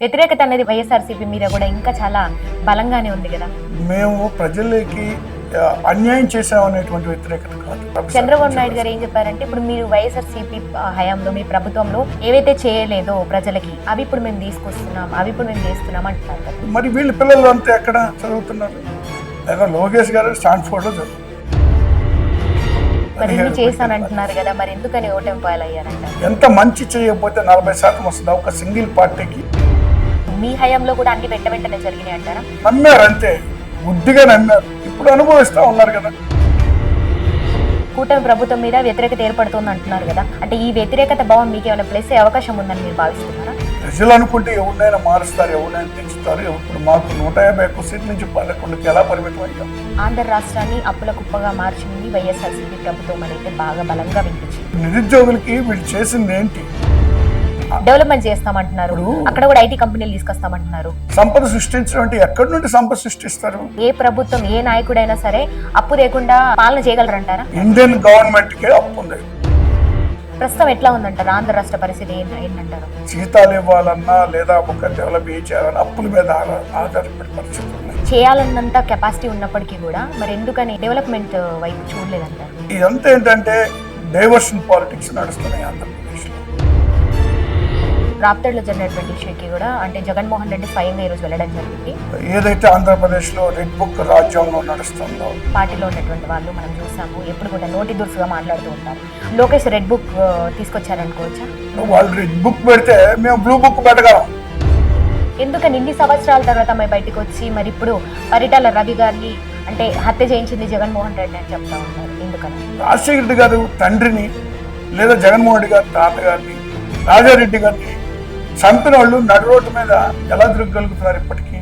వ్యతిరేకత అనేది వైఎస్ఆర్సీపీ మీద కూడా ఇంకా చాలా బలంగానే ఉంది కదా. మేము ప్రజలకి అన్యాయం చేసామనేటువంటి వ్యతిరేకత కాదు. చంద్రబాబు నాయుడు గారు ఏం చెప్పారంటే, ఇప్పుడు మీరు వైఎస్ఆర్సీపీ హయాంలో మీ ప్రభుత్వంలో ఏవైతే చేయలేదో ప్రజలకి అవి ఇప్పుడు మేము తీసుకొస్తున్నాం, అవి ఇప్పుడు మేము చేస్తున్నాం అంటున్నారు కదా. మరి వీళ్ళ పిల్లలు అంతా ఎక్కడ చదువుతున్నారు? లేదా లోకేష్ గారు స్టాన్ఫోర్డ్ లో చదువు మరి ఇన్ని చేశానంటున్నారు కదా, మరి ఎందుకని ఓటమి పాలయ్యారంట? ఎంత మంచి చేయకపోతే 40% వస్తుంది ఒక సింగిల్ పార్టీకి. మీ హయాంలో కూడా అన్ని వెంటనే జరిగినాయి అంటారా? నమ్మారు అంతే, బుద్ధిగా నమ్మారు. ఇప్పుడు అనుభవిస్తా ఉన్నారు కదా. కూటమి ప్రభుత్వం మీద వ్యతిరేకత ఏర్పడుతుంది అంటున్నారు కదా, అంటే ఈ వ్యతిరేకత భావం మీకు ఏమైనా ప్లస్ అవకాశం ఉందని మీరు భావిస్తున్నారా? ప్రజలు అనుకుంటే ఎవరినైనా మారుస్తారు, ఎవరినైనా తెచ్చుతారు. ఇప్పుడు మాకు 151 సీట్ల నుంచి 11కి ఎలా పరిమితం అయ్యాం? ఆంధ్ర రాష్ట్రాన్ని అప్పుల కుప్పగా మార్చింది వైఎస్ఆర్సీపీ ప్రభుత్వం అనేది బాగా బలంగా వినిపించింది. నిరుద్యోగులకి వీళ్ళు చేసింది ఏంటి? డెవలప్మెంట్ చేస్తామంటున్నారు, అక్కడ కూడా ఐటీ కంపెనీలు తీసుకొస్తామంటున్నారు. సంపద సృష్టించడం అంటే ఎక్కడి నుండి సంపద సృష్టిస్తారు? ఏ ప్రభుత్వం ఏ నాయకుడైనా సరే అప్పు లేకుండా పాలన చేయగలరంటారా? ఇండియన్ గవర్నమెంట్ కే అప్పు ఉంది. ప్రస్తుతం ఎట్లా ఉందంటారు ఆంధ్ర రాష్ట్ర పరిస్థితి ఏంటంటారు? జీతాలు ఇవ్వాలన్నా లేదా ఒక డెవలప్ చేయాలన్నా అప్పుల మీద ఆధారపడి పరిస్థితి ఉన్నాయి. చేయాలన్నంత కెపాసిటీ ఉన్నప్పటికీ కూడా మరి ఎందుకని డెవలప్మెంట్ వైపు చూడలేదంటారు? ఇదంతా ఏంటంటే డైవర్షన్ పాలిటిక్స్ నడుస్తున్నాయి ఆంధ్రప్రదేశ్ లో. రాప్తాడులో జరిగినటువంటి ఇష్యూకి కూడా అంటే జగన్మోహన్ రెడ్డి స్వయంగా ఈ రోజు వెళ్ళడం జరిగింది. ఏదైతే ఆంధ్రప్రదేశ్ లో రెడ్ బుక్ రాజ్యాంగం నడుస్తుందో, పార్టీలో ఉన్నటువంటి వాళ్ళు మనం చూసాము ఎప్పుడు కూడా నోటి దురుసుగా మాట్లాడుతూ ఉంటారు. లోకేష్ రెడ్ బుక్ తీసుకొచ్చారనుకోవచ్చా? వాళ్ళు రెడ్ బుక్ పెడితే మేము బ్లూ బుక్ పెట్టగలం. ఎందుకని ఇన్ని సంవత్సరాల తర్వాత మేము బయటకు వచ్చి మరి ఇప్పుడు పరిటాల రవి గారిని అంటే హత్య చేయించింది జగన్మోహన్ రెడ్డి అని చెప్తా ఉన్నారు? ఎందుకని? రాజశేఖర రెడ్డి గారు తండ్రిని లేదా జగన్మోహన్ రెడ్డి గారి తాతగారిని రాజారెడ్డి గారిని చంపిన వాళ్ళు నడు రోడ్డు మీద ఎలా తిరగలుగుతున్నారు ఇప్పటికీ?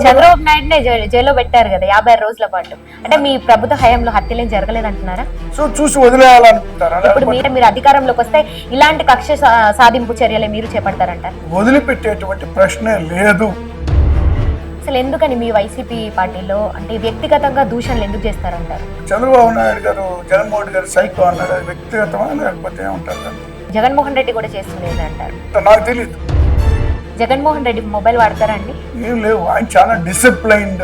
చంద్రబాబు నాయుడునే జైల్లో పెట్టారు కదా 56 రోజుల పాటు. అంటే మీ ప్రభుత్వ హయాంలో హత్యలేం జరగలేదంటున్నారా? సో చూసి వదిలేయాలనుకుంటారా? ఇప్పుడు మీరు అధికారంలోకి వస్తే ఇలాంటి కక్ష సాధింపు చర్యలే మీరు చేపడతారంటారు? వదిలిపెట్టేటువంటి ప్రశ్నే లేదు. అసలు ఎందుకని మీ వైసీపీ పార్టీలో అంటే వ్యక్తిగతంగా దూషణలు ఎందుకు చేస్తారంటారు? చంద్రబాబు నాయుడు గారు జగన్మోహన్ రెడ్డి గారు సైకో అన్నాడు, అది వ్యక్తిగతమా లేకపోతే ఏమంటారు? జగన్మోహన్ రెడ్డి కూడా చేస్తుంది అంటారు. నాకు తెలియదు. జగన్మోహన్ రెడ్డి మొబైల్ వాడతారండి? ఏం లేవు, ఆయన చాలా డిసిప్లైన్డ్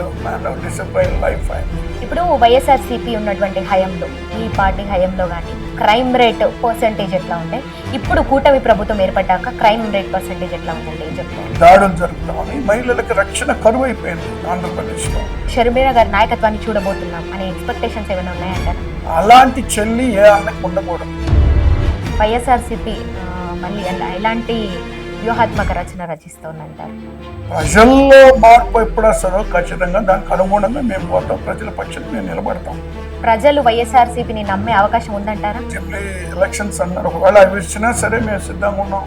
లైఫ్ ఆయన. ఇప్పుడు వైఎస్ఆర్సీపీ ఉన్నటువంటి హయాంలో ఈ పార్టీ హయాంలో కానీ క్రైమ్ రేట్ పర్సెంటేజ్ ఎట్లా ఉండే, ఇప్పుడు కూటమి ప్రభుత్వం ఏర్పడ్డాక క్రైమ్ రేట్ పర్సెంటేజ్ ఎట్లా ఉందంటే ఏం చెప్తారు? దాడులు జరుగుతామని మహిళలకు రక్షణ కరువు అయిపోయింది ఆంధ్రప్రదేశ్ లో. షర్మిల గారి నాయకత్వాన్ని చూడబోతున్నాం అనే ఎక్స్పెక్టేషన్స్ ఏమైనా ఉన్నాయంటారు? అలాంటి చెల్లి ఏ అన్నకు ఉండకూడదు. వైఎస్ఆర్సీపీ మళ్ళీ ఎలాంటి వ్యూహాత్మక రచన రచిస్తోందంటారు? ప్రజల్లో మార్పు ఎప్పుడు వస్తుందో ఖచ్చితంగా దానికి అనుగుణంగా మేము పోతాం. ప్రజల పక్షాన్ని మేము నిలబడతాం. ప్రజలు వైఎస్ఆర్సీపీని నమ్మే అవకాశం ఉందంటారా? ఎలక్షన్స్ అన్నారు, ఒకవేళ అవి ఇచ్చినా సరే మేము సిద్ధంగా ఉన్నాం.